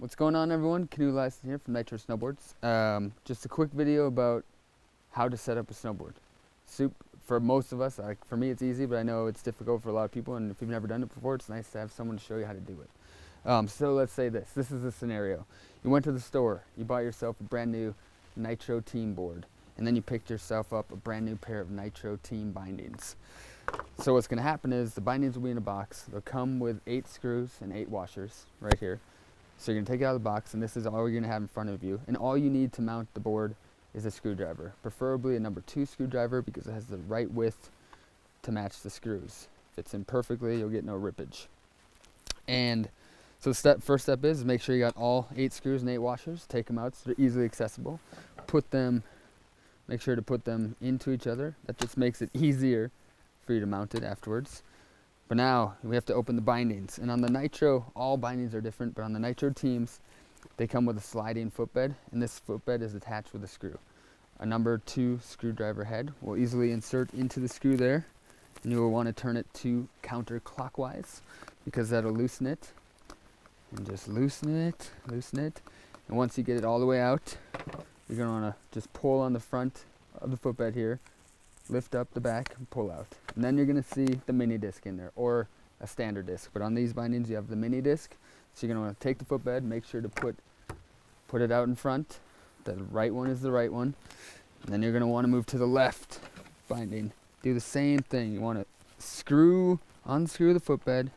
What's going on, everyone? Eliassen here from Nitro Snowboards. Just a quick video about how to set up a snowboard. For most of us, for me it's easy, but I know it's difficult for a lot of people, and if you've never done it before, it's nice to have someone to show you how to do it. So let's say this is a scenario. You went to the store, you bought yourself a brand new Nitro team board, and then you picked yourself up a brand new pair of Nitro team bindings. So what's going to happen is the bindings will be in a box. They'll come with 8 screws and 8 washers right here. So you're going to take it out of the box, and this is all you're going to have in front of you. And all you need to mount the board is a screwdriver, preferably a number 2 screwdriver because it has the right width to match the screws. Fits in perfectly, you'll get no rippage. And so the first step is make sure you got all 8 screws and 8 washers. Take them out so they're easily accessible. Make sure to put them into each other. That just makes it easier for you to mount it afterwards. But now we have to open the bindings, and on the Nitro, all bindings are different, but on the Nitro teams, they come with a sliding footbed, and this footbed is attached with a screw. A number 2 screwdriver head will easily insert into the screw there, and you will want to turn it to counterclockwise because that'll loosen it. And just loosen it. And once you get it all the way out, you're going to want to just pull on the front of the footbed here, lift up the back and pull out. And then you're going to see the mini disc in there, or a standard disc. But on these bindings you have the mini disc. So you're going to want to take the footbed, make sure to put it out in front. The right one is the right one. And then you're going to want to move to the left binding. Do the same thing. You want to unscrew the footbed,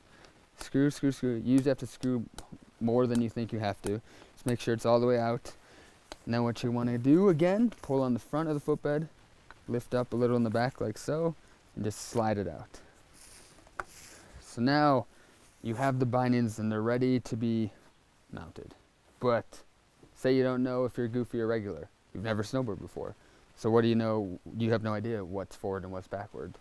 screw. You usually have to screw more than you think you have to. Just make sure it's all the way out. And then what you want to do again, pull on the front of the footbed, lift up a little in the back like so, and just slide it out. So now you have the bindings and they're ready to be mounted. But say you don't know if you're goofy or regular. You've never snowboarded before. So what do you know? You have no idea what's forward and what's backward.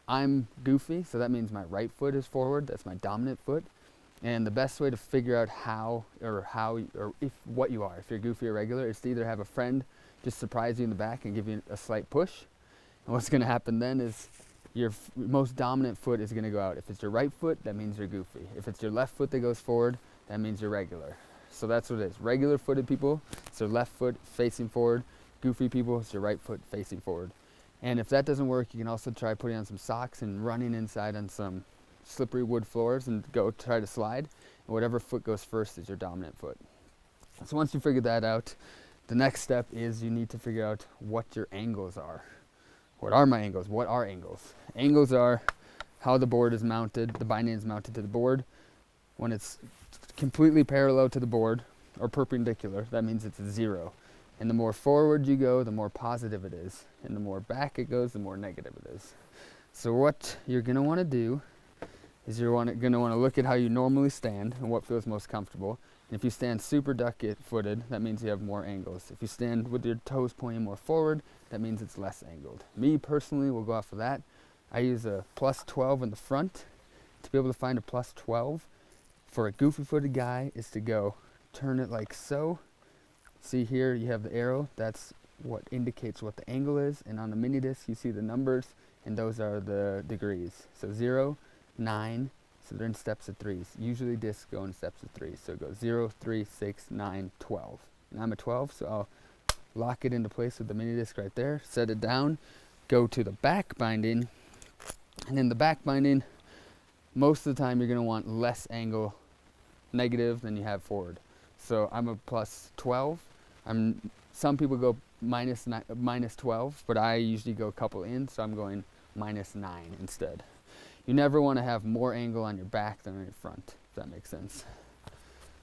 I'm goofy, so that means my right foot is forward. That's my dominant foot. And the best way to figure out what you are, if you're goofy or regular, is to either have a friend just surprise you in the back and give you a slight push. And what's going to happen then is your most dominant foot is going to go out. If it's your right foot, that means you're goofy. If it's your left foot that goes forward, that means you're regular. So that's what it is. Regular footed people, it's their left foot facing forward. Goofy people, it's your right foot facing forward. And if that doesn't work, you can also try putting on some socks and running inside on some slippery wood floors and go try to slide. And whatever foot goes first is your dominant foot. So once you figure that out, the next step is you need to figure out what your angles are. What are my angles? What are angles? Angles are how the board is mounted, the binding is mounted to the board. When it's completely parallel to the board or perpendicular, that means it's a 0. And the more forward you go, the more positive it is. And the more back it goes, the more negative it is. So what you're going to want to do is you're going to want to look at how you normally stand and what feels most comfortable. And if you stand super duck-footed, that means you have more angles. If you stand with your toes pointing more forward, that means it's less angled. Me personally will go off of that. I use a plus 12 in the front. To be able to find a plus 12 for a goofy-footed guy is to go turn it like so. See here you have the arrow. That's what indicates what the angle is. And on the mini disc you see the numbers, and those are the degrees. So 0, 9, so they're in steps of 3s. Usually discs go in steps of 3. So it goes 0, 3, 6, 9, 12. And I'm a 12, so I'll lock it into place with the mini disc right there, set it down, go to the back binding, and in the back binding, most of the time you're going to want less angle negative than you have forward. So I'm a plus 12. Some people go minus 12, but I usually go a couple in, so I'm going minus 9 instead. You never want to have more angle on your back than on your front, if that makes sense.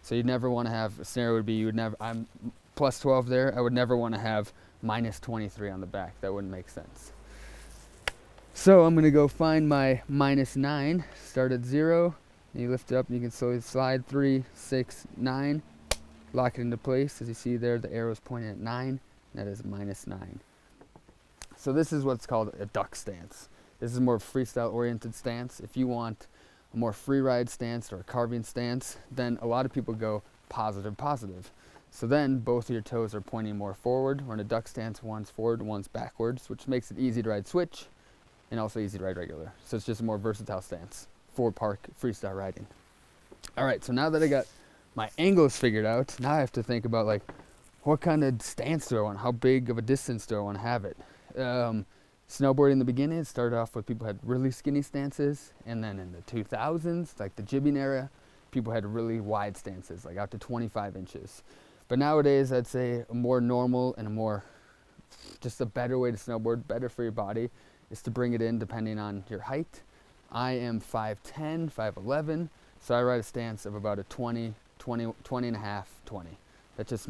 So you'd never want to have, a scenario would be I'm plus 12 there, I would never want to have minus 23 on the back. That wouldn't make sense. So I'm going to go find my minus 9, start at 0, and you lift it up and you can slowly slide 3, 6, 9, lock it into place. As you see there, the arrow's pointing at 9, that is minus 9. So this is what's called a duck stance. This is a more freestyle oriented stance. If you want a more free ride stance or a carving stance, then a lot of people go positive. So then both of your toes are pointing more forward, or in a duck stance, one's forward, one's backwards, which makes it easy to ride switch and also easy to ride regular. So it's just a more versatile stance for park freestyle riding. All right, so now that I got my angle is figured out, now I have to think about like, what kind of stance do I want? How big of a distance do I want to have it? Snowboarding in the beginning, it started off with people had really skinny stances, and then in the 2000s, like the jibbing era, people had really wide stances, like out to 25 inches. But nowadays, I'd say a more normal and just a better way to snowboard, better for your body, is to bring it in depending on your height. I am 5'10", 5'11", so I ride a stance of about a 20 and a half, 20. That just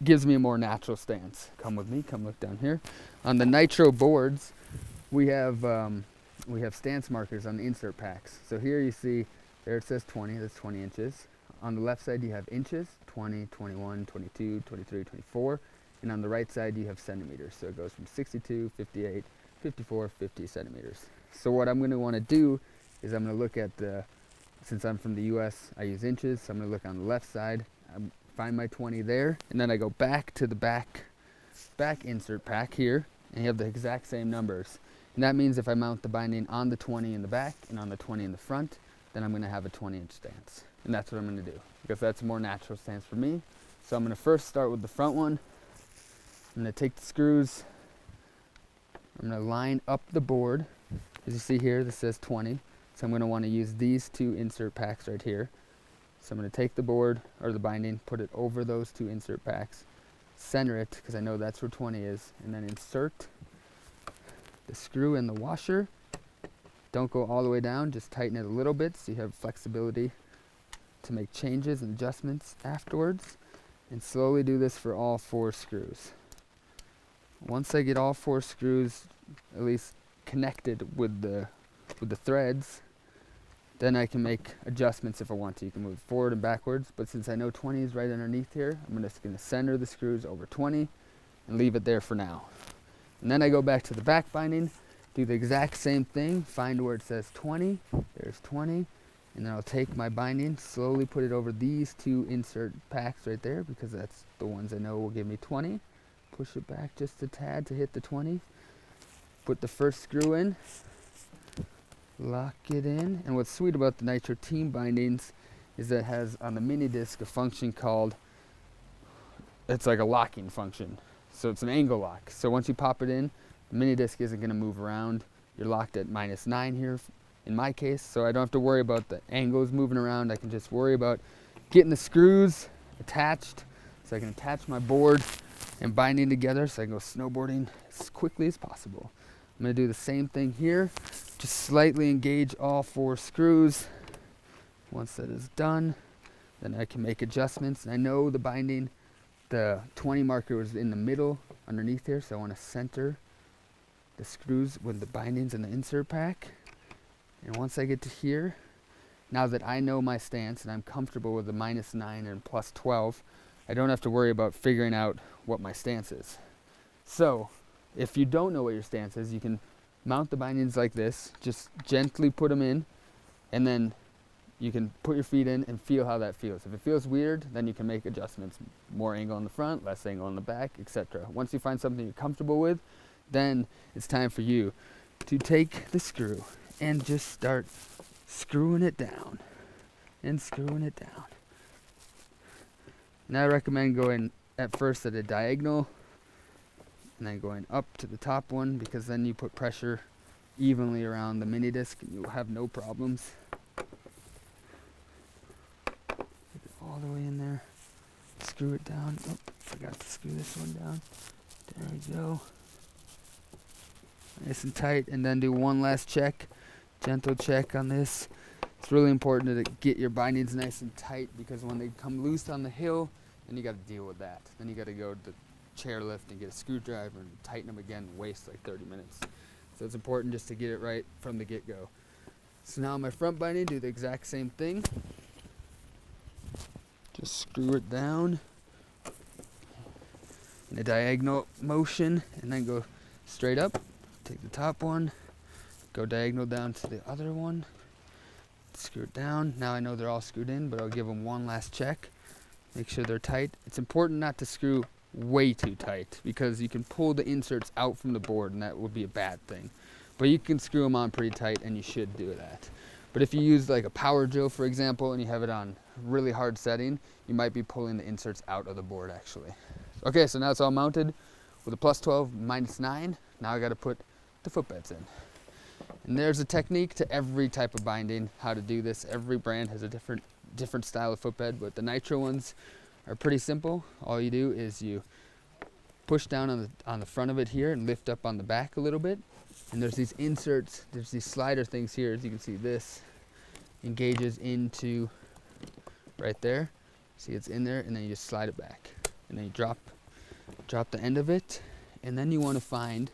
gives me a more natural stance. Come with me, come look down here. On the Nitro boards, we have stance markers on the insert packs. So here you see, there it says 20, that's 20 inches. On the left side you have inches, 20, 21, 22, 23, 24. And on the right side you have centimeters. So it goes from 62, 58, 54, 50 centimeters. So what I'm gonna wanna do is I'm gonna look at since I'm from the US, I use inches, so I'm gonna look on the left side. Find my 20 there, and then I go back to the back insert pack here, and you have the exact same numbers. And that means if I mount the binding on the 20 in the back and on the 20 in the front, then I'm gonna have a 20-inch stance. And that's what I'm gonna do, because that's a more natural stance for me. So I'm gonna first start with the front one. I'm gonna take the screws, I'm gonna line up the board. As you see here, this says 20. So I'm gonna wanna use these two insert packs right here. So I'm going to take the board, or the binding, put it over those two insert packs, center it, because I know that's where 20 is, and then insert the screw in the washer. Don't go all the way down, just tighten it a little bit so you have flexibility to make changes and adjustments afterwards. And slowly do this for all 4 screws. Once I get all 4 screws at least connected with the threads, then I can make adjustments if I want to. You can move forward and backwards, but since I know 20 is right underneath here, I'm just gonna center the screws over 20 and leave it there for now. And then I go back to the back binding, do the exact same thing, find where it says 20, there's 20, and then I'll take my binding, slowly put it over these 2 insert packs right there, because that's the ones I know will give me 20. Push it back just a tad to hit the 20. Put the first screw in, lock it in. And what's sweet about the Nitro team bindings is that it has on the mini disc a function called, it's like a locking function. So it's an angle lock. So once you pop it in, the mini disc isn't going to move around. You're locked at -9 here in my case, so I don't have to worry about the angles moving around. I can just worry about getting the screws attached so I can attach my board and binding together so I can go snowboarding as quickly as possible. I'm going to do the same thing here. Just slightly engage all 4 screws. Once that is done, then I can make adjustments. And I know the binding, the 20 marker was in the middle underneath here, so I want to center the screws with the bindings in the insert pack. And once I get to here, now that I know my stance and I'm comfortable with the -9 and +12, I don't have to worry about figuring out what my stance is. So if you don't know what your stance is, you can mount the bindings like this, just gently put them in, and then you can put your feet in and feel how that feels. If it feels weird, then you can make adjustments. More angle on the front, less angle on the back, etc. Once you find something you're comfortable with, then it's time for you to take the screw and just start screwing it down and screwing it down. And I recommend going at first at a diagonal and then going up to the top one, because then you put pressure evenly around the mini disc and you'll have no problems. Get it all the way in there. Screw it down. Oh, forgot to screw this one down. There we go. Nice and tight, and then do one last check, gentle check on this. It's really important to get your bindings nice and tight, because when they come loose on the hill, then you got to deal with that. Then you got to go to the chairlift and get a screwdriver and tighten them again and waste like 30 minutes. So it's important just to get it right from the get-go. So now my front binding, do the exact same thing. Just screw it down in a diagonal motion and then go straight up. Take the top one, go diagonal down to the other one, screw it down. Now I know they're all screwed in, but I'll give them one last check. Make sure they're tight. It's important not to screw way too tight, because you can pull the inserts out from the board and that would be a bad thing. But you can screw them on pretty tight, and you should do that. But if you use like a power drill, for example, and you have it on really hard setting, you might be pulling the inserts out of the board actually. Okay, so now it's all mounted with a plus 12, minus 9. Now I got to put the footbeds in. And there's a technique to every type of binding, how to do this. Every brand has a different style of footbed, but the Nitro ones are pretty simple. All you do is you push down on the front of it here and lift up on the back a little bit. And there's these inserts, there's these slider things here. As you can see, this engages into right there. See, it's in there, and then you just slide it back. And then you drop the end of it. And then you want to find,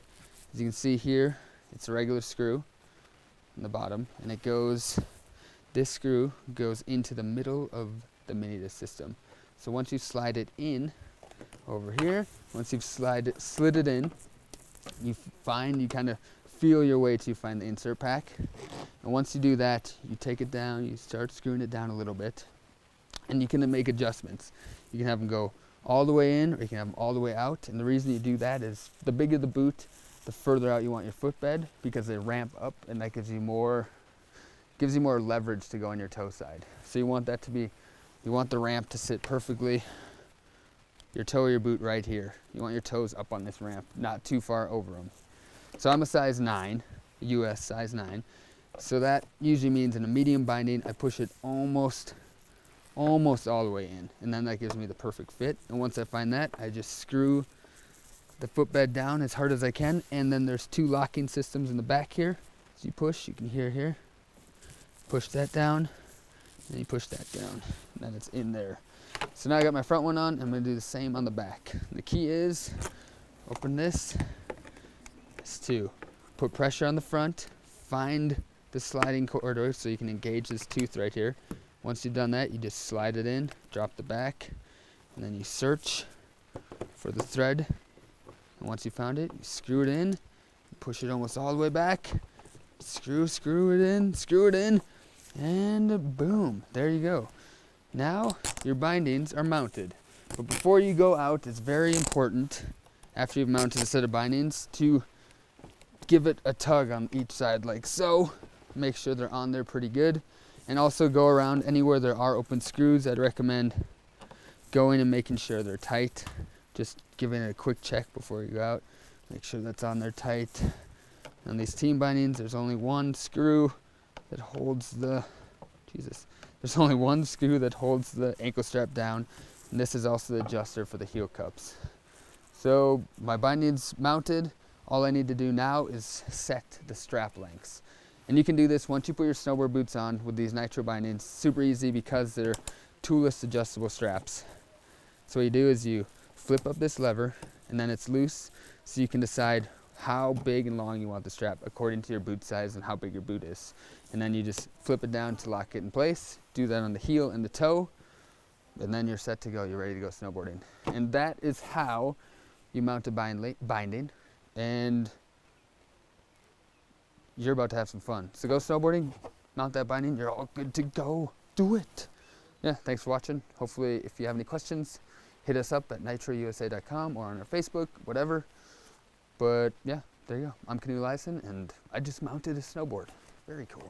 as you can see here, it's a regular screw on the bottom, and it goes, this screw goes into the middle of the mini disc system. So once you slide it in over here, once you've slid it in, you kind of feel your way to find the insert pack. And once you do that, you take it down, you start screwing it down a little bit, and you can make adjustments. You can have them go all the way in, or you can have them all the way out. And the reason you do that is the bigger the boot, the further out you want your footbed, because they ramp up, and that gives you more leverage to go on your toe side. So you want that to be, you want the ramp to sit perfectly, your toe or your boot right here. You want your toes up on this ramp, not too far over them. So I'm a size 9, US size 9. So that usually means in a medium binding, I push it almost all the way in, and then that gives me the perfect fit. And once I find that, I just screw the footbed down as hard as I can, and then there's 2 locking systems in the back here. So you push, you can hear here, push that down, and you push that down, and then it's in there. So now I got my front one on, I'm going to do the same on the back. The key is, open this, is to put pressure on the front, find the sliding corridor so you can engage this tooth right here. Once you've done that, you just slide it in, drop the back, and then you search for the thread. And once you found it, you screw it in, push it almost all the way back, screw it in, and boom, there you go. Now your bindings are mounted. But before you go out, it's very important, after you've mounted a set of bindings, to give it a tug on each side like so. Make sure they're on there pretty good. And also go around anywhere there are open screws. I'd recommend going and making sure they're tight. Just giving it a quick check before you go out. Make sure that's on there tight. On these team bindings, there's only one screw that holds the, there's only one screw that holds the ankle strap down. And this is also the adjuster for the heel cups. So my bindings mounted. All I need to do now is set the strap lengths. And you can do this once you put your snowboard boots on with these Nitro bindings. Super easy because they're toolless adjustable straps. So what you do is you flip up this lever, and then it's loose, so you can decide how big and long you want the strap according to your boot size and how big your boot is. And then you just flip it down to lock it in place. Do that on the heel and the toe, and then you're set to go. You're ready to go snowboarding. And that is how you mount a binding, and you're about to have some fun. So go snowboarding, mount that binding, you're all good to go. Do it. Yeah, thanks for watching. Hopefully, if you have any questions, hit us up at nitrousa.com or on our Facebook, whatever. But yeah, there you go. I'm Eliassen, and I just mounted a snowboard. Very cool.